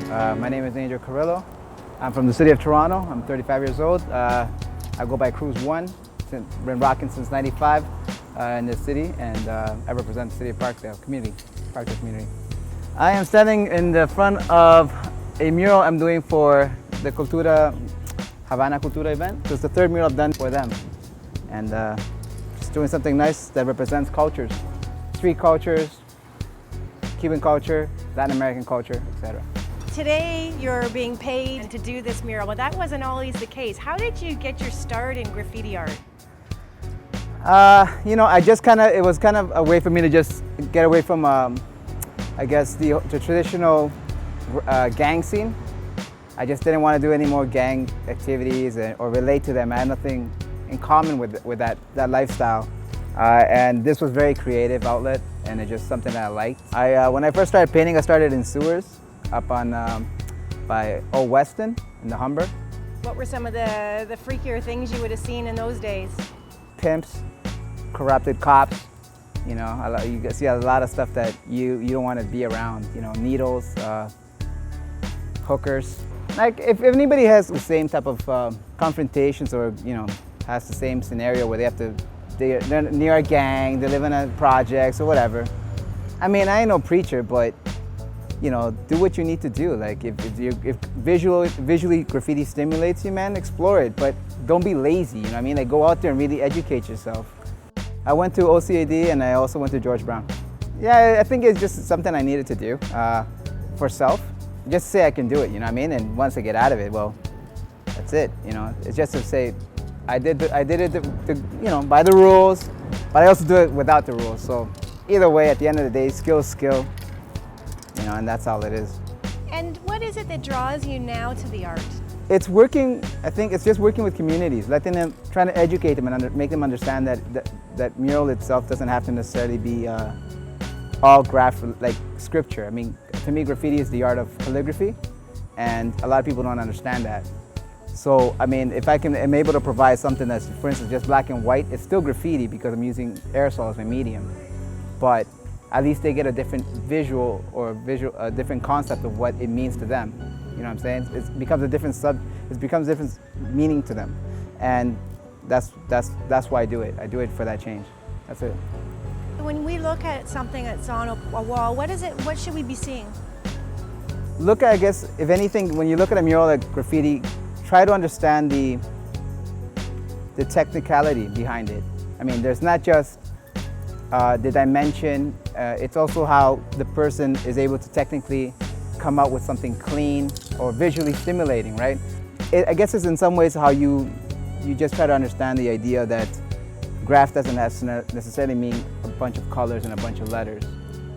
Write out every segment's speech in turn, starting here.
My name is Angel Carrillo. I'm from the city of Toronto. I'm 35 years old. I go by Cruz1. Been rocking since '95 in this city, and I represent the city of Parkdale community. I am standing in the front of a mural I'm doing for the Havana Cultura event. So it's the third mural I've done for them, and just doing something nice that represents cultures, street cultures, Cuban culture, Latin American culture, etc. Today you're being paid to do this mural, but that wasn't always the case. How did you get your start in graffiti art? It was kind of a way for me to just get away from, I guess, the traditional gang scene. I just didn't want to do any more gang activities or relate to them. I had nothing in common with that lifestyle. And this was a very creative outlet, and it's just something that I liked. When I first started painting, I started in sewers up on by Old Weston in the Humber. What were some of the freakier things you would have seen in those days? Pimps, corrupted cops. You know, you see a lot of stuff that you don't want to be around. You know, needles, hookers. Like if anybody has the same type of confrontations, or has the same scenario where they're near a gang, they live in a projects or whatever. I mean, I ain't no preacher, but do what you need to do. Like if visually graffiti stimulates you, man, explore it, but don't be lazy. You know what I mean? Like go out there and really educate yourself. I went to OCAD and I also went to George Brown. Yeah, I think it's just something I needed to do for self. Just to say I can do it. You know what I mean? And once I get out of it, well, that's it. It's just to say I did it by the rules, but I also do it without the rules. So either way, at the end of the day, skill is skill, and that's all it is. And what is it that draws you now to the art? It's working. I think it's just working with communities, trying to educate them and make them understand that mural itself doesn't have to necessarily be all like scripture. I mean, to me, graffiti is the art of calligraphy, and a lot of people don't understand that. So, I mean, if I'm able to provide something that's, for instance, just black and white, it's still graffiti because I'm using aerosol as my medium. But at least they get a different a different concept of what it means to them. You know what I'm saying? It becomes a different meaning to them. And that's why I do it. I do it for that change. That's it. When we look at something that's on a wall, what should we be seeing? Look at, I guess, if anything, when you look at a mural like graffiti, try to understand the technicality behind it. I mean, there's not just the dimension, it's also how the person is able to technically come out with something clean or visually stimulating, right? I guess it's in some ways how you just try to understand the idea that graph doesn't necessarily mean a bunch of colors and a bunch of letters.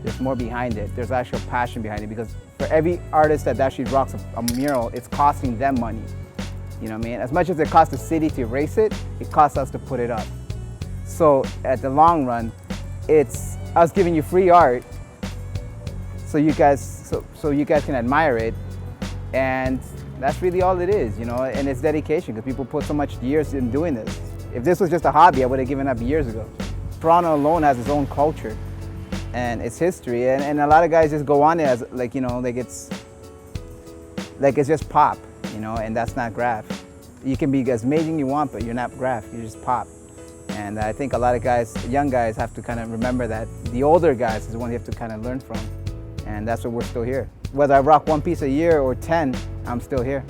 There's more behind it. There's actual passion behind it, because for every artist that actually rocks a mural, it's costing them money. You know what I mean? As much as it costs the city to erase it, it costs us to put it up. So at the long run, it's us giving you free art so you guys can admire it, and that's really all it is, and it's dedication, because people put so much years in doing this. If this was just a hobby, I would have given up years ago. Toronto alone has its own culture and its history, and a lot of guys just go on it as like it's just pop. And that's not graph. You can be as amazing you want, but you're not graph, you're just pop. And I think a lot of guys, young guys, have to kind of remember that the older guys is the one you have to kind of learn from. And that's why we're still here. Whether I rock one piece a year or 10, I'm still here.